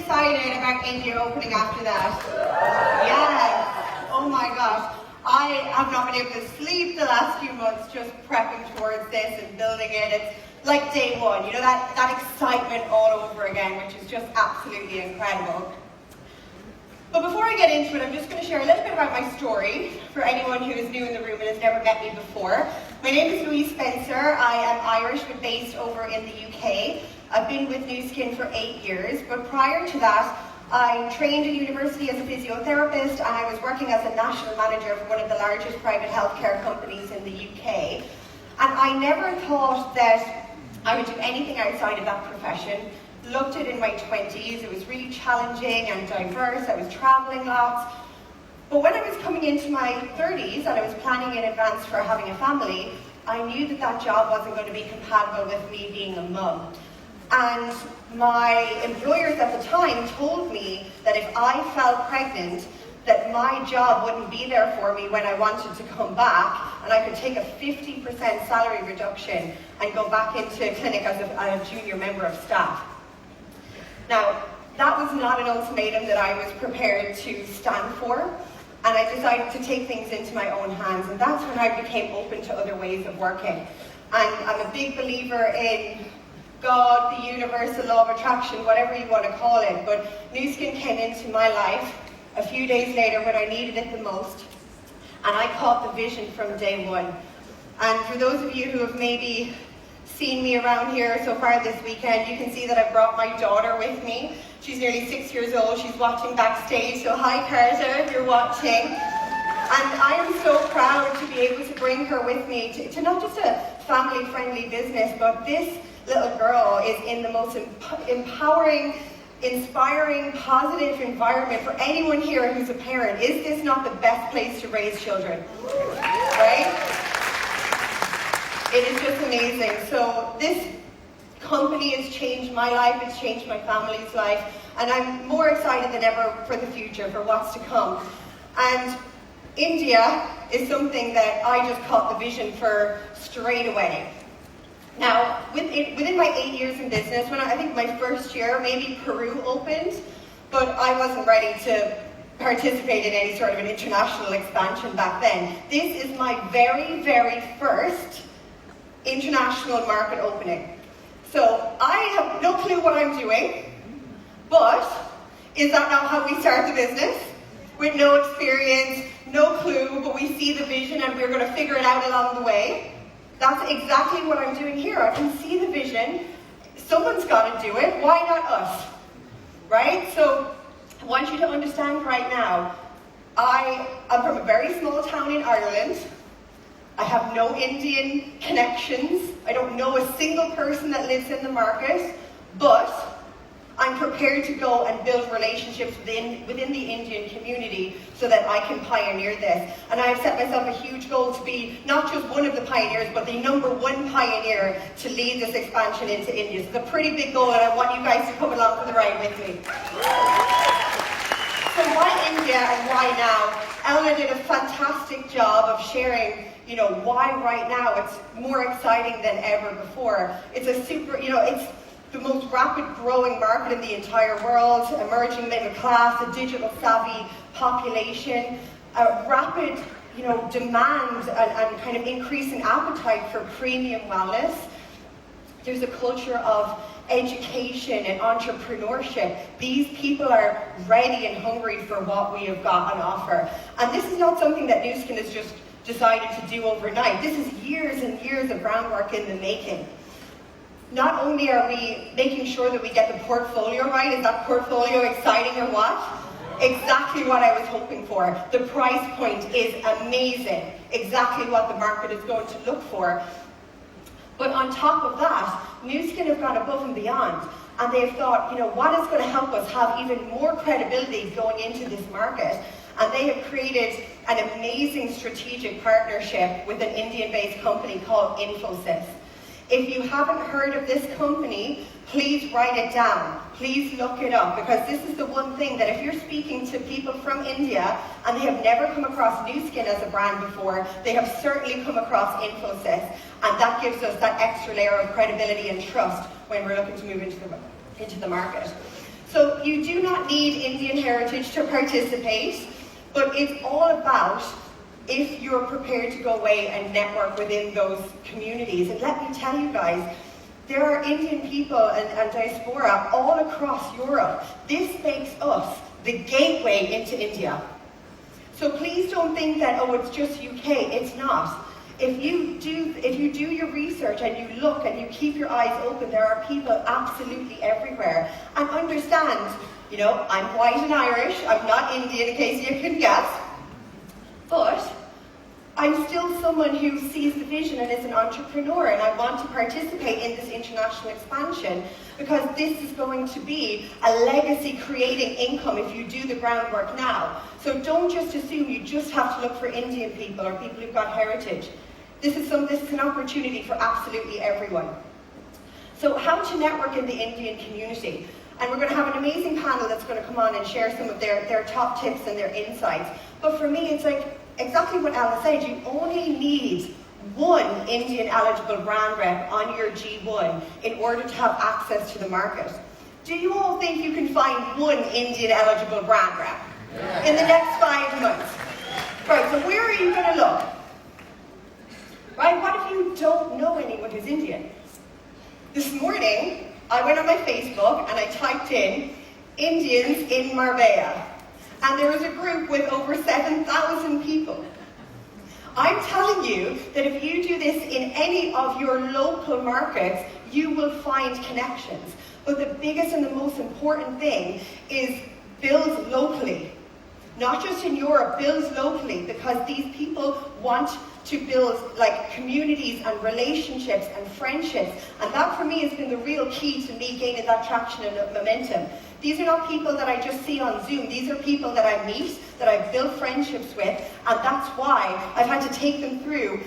excited about India opening after that? Yes. Oh my gosh. I have not been able to sleep the last few months just prepping towards this and building it. It's like day one, you know, that excitement all over again, which is just absolutely incredible. But before I get into it, I'm just going to share a little bit about my story for anyone who is new in the room and has never met me before. My name is Louise. I am Irish but based over in the UK. I've been with Nu Skin for 8 years, but prior to that, I trained at university as a physiotherapist and I was working as a national manager for one of the largest private healthcare companies in the UK. And I never thought that I would do anything outside of that profession. Loved it in my 20s, it was really challenging and diverse, I was travelling lots. But when I was coming into my 30s and I was planning in advance for having a family, I knew that that job wasn't going to be compatible with me being a mum. And my employers at the time told me that if I fell pregnant, that my job wouldn't be there for me when I wanted to come back, and I could take a 50% salary reduction and go back into clinic as a junior member of staff. Now, that was not an ultimatum that I was prepared to stand for, and I decided to take things into my own hands, and that's when I became open to other ways of working. And I'm a big believer in God, the universe, the law of attraction, whatever you want to call it, but Nu Skin came into my life a few days later when I needed it the most, and I caught the vision from day one. And for those of you who have maybe seen me around here so far this weekend, you can see that I've brought my daughter with me. She's nearly 6 years old, she's watching backstage, so hi Carter if you're watching. And I am so proud to be able to bring her with me to not just a family-friendly business, but this little girl is in the most empowering, inspiring, positive environment for anyone here who's a parent. Is this not the best place to raise children? Right? It is just amazing. So this company has changed my life, it's changed my family's life, and I'm more excited than ever for the future, for what's to come. And India is something that I just caught the vision for straight away. Now, within my 8 years in business, when I think my first year, maybe Peru opened, but I wasn't ready to participate in any sort of an international expansion back then. This is my very, very first international market opening. So I have no clue what I'm doing, but is that not how we start the business? With no experience, no clue, but we see the vision and we're going to figure it out along the way. That's exactly what I'm doing here. I can see the vision. Someone's got to do it. Why not us? Right? So I want you to understand right now, I am from a very small town in Ireland. I have no Indian connections. I don't know a single person that lives in the market, but I'm prepared to go and build relationships within the Indian community so that I can pioneer this. And I have set myself a huge goal to be not just one of the pioneers, but the #1 pioneer to lead this expansion into India. So it's a pretty big goal, and I want you guys to come along for the ride with me. So why India and why now? Eleanor did a fantastic job of sharing, you know, why right now it's more exciting than ever before. It's it's the most rapid growing market in the entire world, emerging middle class, a digital savvy population, a rapid, demand and kind of increasing appetite for premium wellness. There's a culture of education and entrepreneurship. These people are ready and hungry for what we have got on offer. And this is not something that Nu Skin has just decided to do overnight. This is years and years of groundwork in the making. Not only are we making sure that we get the portfolio right, is that portfolio exciting or what? Exactly what I was hoping for. The price point is amazing. Exactly what the market is going to look for. But on top of that, Nu Skin have gone above and beyond. And they've thought, what is going to help us have even more credibility going into this market? And they have created an amazing strategic partnership with an Indian-based company called Infosys. If you haven't heard of this company, please write it down. Please look it up, because this is the one thing that if you're speaking to people from India and they have never come across Nu Skin as a brand before, they have certainly come across Infosys, and that gives us that extra layer of credibility and trust when we're looking to move into the market. So you do not need Indian heritage to participate, but it's all about if you're prepared to go away and network within those communities. And let me tell you guys, there are Indian people and diaspora all across Europe. This makes us the gateway into India. So please don't think that, oh, it's just UK. It's not. If you do your research and you look and you keep your eyes open, there are people absolutely everywhere. And understand, you know, I'm white and Irish. I'm not Indian, in case you can guess. But I'm still someone who sees the vision and is an entrepreneur, and I want to participate in this international expansion because this is going to be a legacy creating income if you do the groundwork now. So don't just assume you just have to look for Indian people or people who've got heritage. This is an opportunity for absolutely everyone. So how to network in the Indian community. And we're going to have an amazing panel that's going to come on and share some of their top tips and their insights. But for me, it's like exactly what Ella said. You only need one Indian eligible brand rep on your G1 in order to have access to the market. Do you all think you can find one Indian eligible brand rep in the next 5 months? Right, so where are you going to look? Right, what if you don't know anyone who's Indian? This morning, I went on my Facebook and I typed in Indians in Marbella. And there was a group with over 7,000 people. I'm telling you that if you do this in any of your local markets, you will find connections. But the biggest and the most important thing is build locally. Not just in Europe, build locally, because these people want to build like communities and relationships and friendships. And that for me has been the real key to me gaining that traction and momentum. These are not people that I just see on Zoom. These are people that I meet, that I've built friendships with, and that's why I've had to take them through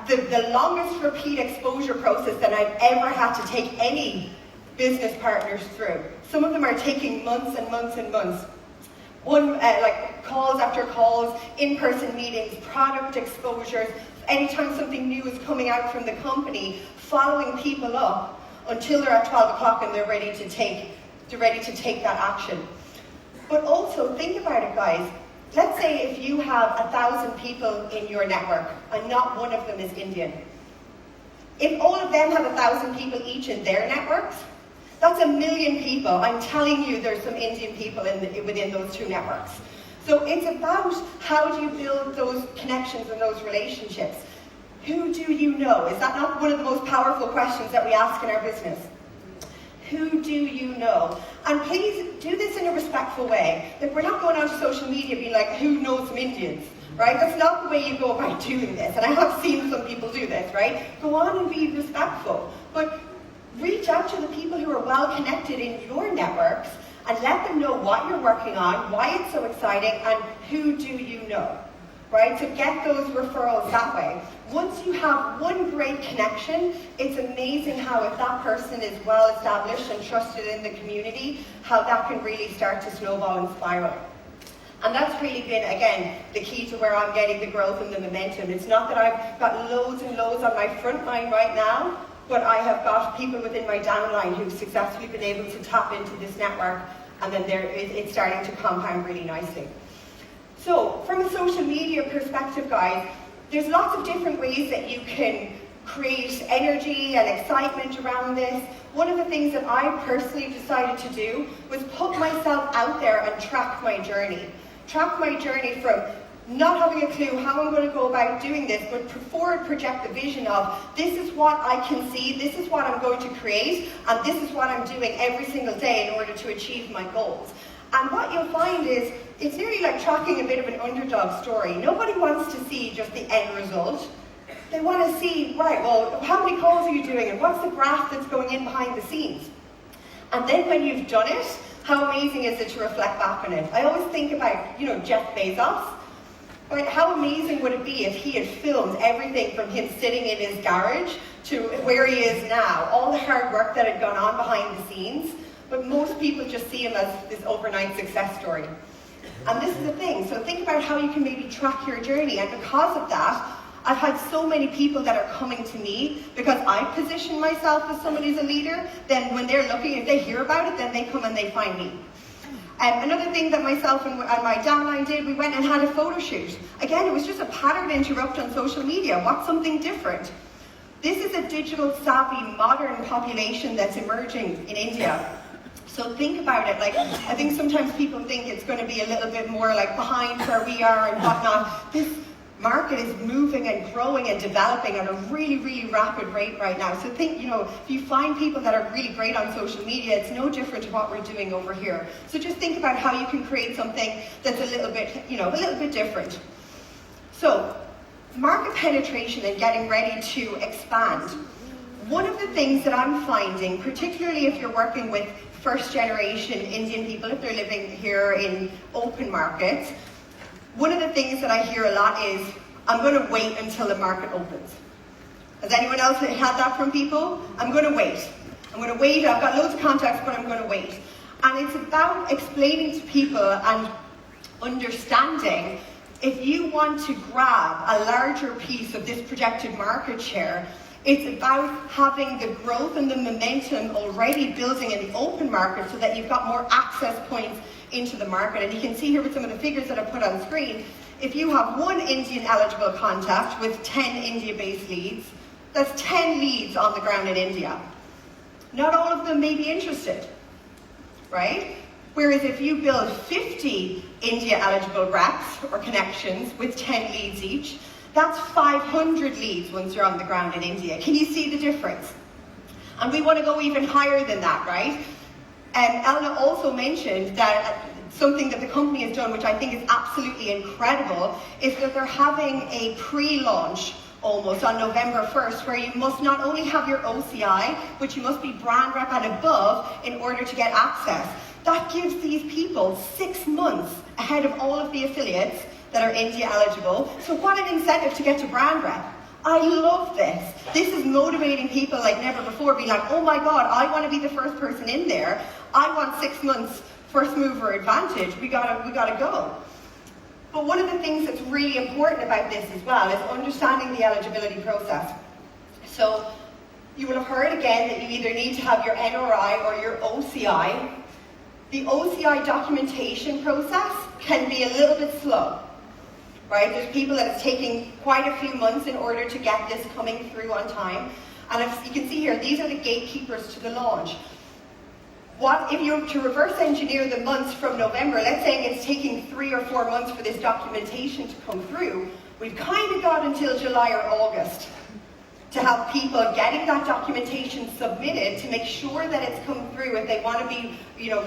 the longest repeat exposure process that I've ever had to take any business partners through. Some of them are taking months and months and months. Like calls after calls, in-person meetings, product exposures, anytime something new is coming out from the company, following people up until they're at 12 o'clock and they're ready to take that action. But also think about it, guys. Let's say if you have 1,000 people in your network and not one of them is Indian. If all of them have 1,000 people each in their networks, that's 1 million people. I'm telling you there's some Indian people within those two networks. So it's about how do you build those connections and those relationships. Who do you know? Is that not one of the most powerful questions that we ask in our business? Who do you know? And please do this in a respectful way. Like, we're not going out to social media being like, who knows some Indians? Right? That's not the way you go about doing this. And I have seen some people do this, right? Go on and be respectful. But reach out to the people who are well connected in your networks and let them know what you're working on, why it's so exciting, and who do you know, right? So get those referrals that way. Once you have one great connection, it's amazing how if that person is well established and trusted in the community, how that can really start to snowball and spiral. And that's really been, again, the key to where I'm getting the growth and the momentum. It's not that I've got loads and loads on my front line right now, but I have got people within my downline who've successfully been able to tap into this network, and then it's starting to compound really nicely. So, from a social media perspective, guys, there's lots of different ways that you can create energy and excitement around this. One of the things that I personally decided to do was put myself out there and track my journey. Track my journey from not having a clue how I'm going to go about doing this, but forward project the vision of this is what I can see, this is what I'm going to create, and this is what I'm doing every single day in order to achieve my goals. And what you'll find is, it's nearly like tracking a bit of an underdog story. Nobody wants to see just the end result. They want to see, right, well, how many calls are you doing, and what's the graph that's going in behind the scenes? And then when you've done it, how amazing is it to reflect back on it? I always think about, Jeff Bezos. Right, how amazing would it be if he had filmed everything from him sitting in his garage to where he is now, all the hard work that had gone on behind the scenes, but most people just see him as this overnight success story. And this is the thing, so think about how you can maybe track your journey, and because of that, I've had so many people that are coming to me because I position myself as someone who's a leader. Then when they're looking, if they hear about it, then they come and they find me. Another thing that myself and my downline did, we went and had a photo shoot. Again, it was just a pattern interrupt on social media. What's something different? This is a digital savvy, modern population that's emerging in India. So think about it. Like, I think sometimes people think it's going to be a little bit more like behind where we are and whatnot. This market is moving and growing and developing at a really, really rapid rate right now. So think, if you find people that are really great on social media, it's no different to what we're doing over here. So just think about how you can create something that's a little bit different. So, market penetration and getting ready to expand. One of the things that I'm finding, particularly if you're working with first generation Indian people, if they're living here in open markets, one of the things that I hear a lot is, I'm going to wait until the market opens. Has anyone else had that from people? I'm going to wait. I've got loads of contacts, but I'm going to wait. And it's about explaining to people and understanding, if you want to grab a larger piece of this projected market share, it's about having the growth and the momentum already building in the open market so that you've got more access points into the market. And you can see here with some of the figures that I put on screen, if you have one Indian eligible contact with 10 India-based leads, that's 10 leads on the ground in India. Not all of them may be interested, right? Whereas if you build 50 India-eligible reps or connections with 10 leads each, that's 500 leads once you're on the ground in India. Can you see the difference? And we want to go even higher than that, right? And Elna also mentioned that something that the company has done, which I think is absolutely incredible, is that they're having a pre-launch almost on November 1st, where you must not only have your OCI, but you must be brand rep and above in order to get access. That gives these people 6 months ahead of all of the affiliates that are India eligible. So what an incentive to get to brand rep. I love this. This is motivating people like never before, being like, oh my God, I want to be the first person in there. I want 6 months first mover advantage. We gotta go. But one of the things that's really important about this as well is understanding the eligibility process. So you will have heard again that you either need to have your NRI or your OCI. The OCI documentation process can be a little bit slow. Right? There's people that it's taking quite a few months in order to get this coming through on time. And as you can see here, these are the gatekeepers to the launch. If you're to reverse engineer the months from November, let's say it's taking 3 or 4 months for this documentation to come through, we've kind of got until July or August to have people getting that documentation submitted to make sure that it's come through if they want to be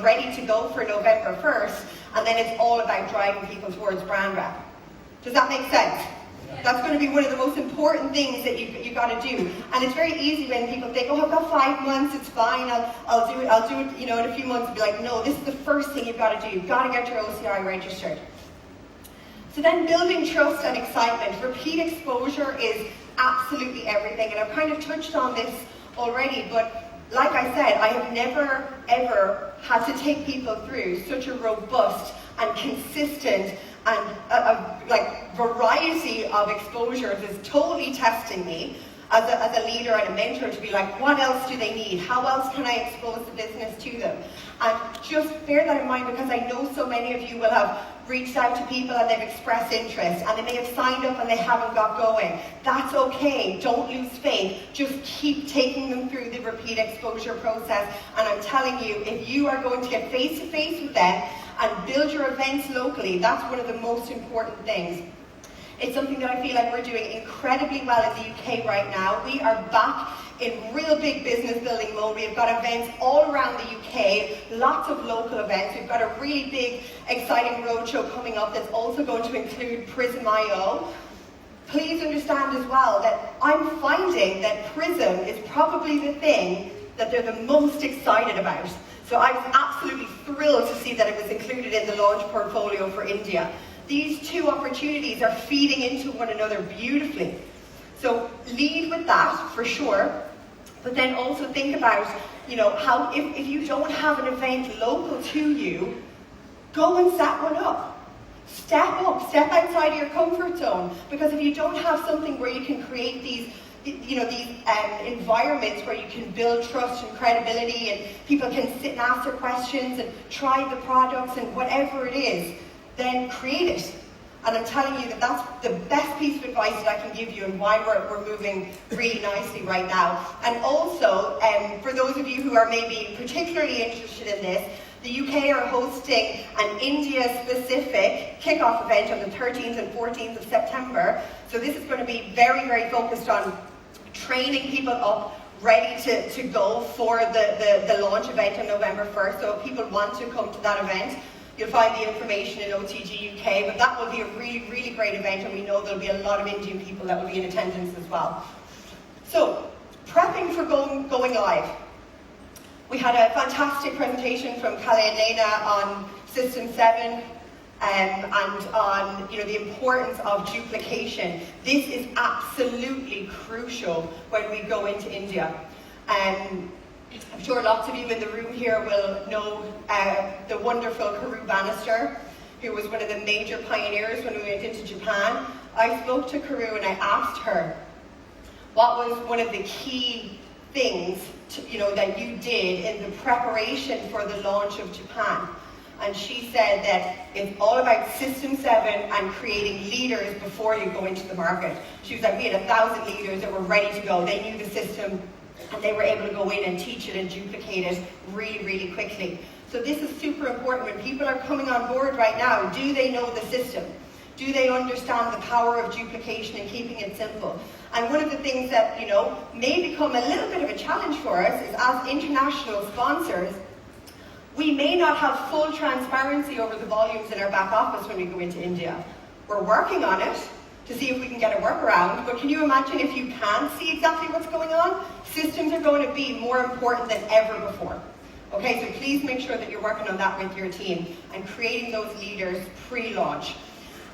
ready to go for November 1st, and then it's all about driving people towards brand rep. Does that make sense? Yeah. That's going to be one of the most important things that you got to do. And it's very easy when people think, oh, I've got 5 months, it's fine, I'll do it, in a few months. Be like, no, this is the first thing you've got to do. You've got to get your OCI registered. So then building trust and excitement. Repeat exposure is absolutely everything. And I've kind of touched on this already, but like I said, I have never, ever had to take people through such a robust and consistent and a variety of exposures is totally testing me as a leader and a mentor to be like, what else do they need? How else can I expose the business to them? And just bear that in mind, because I know so many of you will have reached out to people and they've expressed interest and they may have signed up and they haven't got going. That's okay. Don't lose faith. Just keep taking them through the repeat exposure process. And I'm telling you, if you are going to get face to face with them and build your events locally, that's one of the most important things. It's something that I feel like we're doing incredibly well in the UK right now. We are back in real big business building mode. We've got events all around the UK, lots of local events. We've got a really big, exciting roadshow coming up that's also going to include Prism.io. Please understand as well that I'm finding that Prism is probably the thing that they're the most excited about. So I was absolutely thrilled to see that it was included in the launch portfolio for India. These two opportunities are feeding into one another beautifully. So lead with that for sure, but then also think about, how if you don't have an event local to you, go and set one up. Step up, step outside of your comfort zone, because if you don't have something where you can create these environments where you can build trust and credibility and people can sit and ask their questions and try the products and whatever it is, then create it. And I'm telling you that that's the best piece of advice that I can give you and why we're moving really nicely right now. And also, for those of you who are maybe particularly interested in this, the UK are hosting an India-specific kickoff event on the 13th and 14th of September. So this is going to be very, very focused on training people up, ready to go for the launch event on November 1st. So if people want to come to that event, you'll find the information in OTG UK, but that will be a really, really great event, and we know there'll be a lot of Indian people that will be in attendance as well. So, prepping for going live. We had a fantastic presentation from Calais and Lena on System 7 and on the importance of duplication. This is absolutely crucial when we go into India. I'm sure lots of you in the room here will know the wonderful Karu Bannister, who was one of the major pioneers when we went into Japan. I spoke to Karu and I asked her, what was one of the key things that you did in the preparation for the launch of Japan? And she said that it's all about System 7 and creating leaders before you go into the market. She was like, we had 1,000 leaders that were ready to go. They knew the system and they were able to go in and teach it and duplicate it really, really quickly. So this is super important. When people are coming on board right now, do they know the system? Do they understand the power of duplication and keeping it simple? And one of the things that, may become a little bit of a challenge for us is, as international sponsors, we may not have full transparency over the volumes in our back office when we go into India. We're working on it to see if we can get a workaround, but can you imagine if you can see exactly what's going on? Systems are going to be more important than ever before. Okay, so please make sure that you're working on that with your team and creating those leaders pre-launch.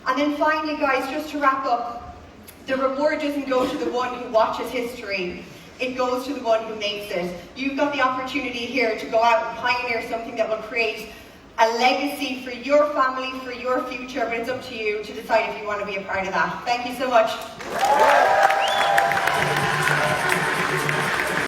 And then finally, guys, just to wrap up, the reward doesn't go to the one who watches history. It goes to the one who makes it. You've got the opportunity here to go out and pioneer something that will create a legacy for your family, for your future, but it's up to you to decide if you want to be a part of that. Thank you so much.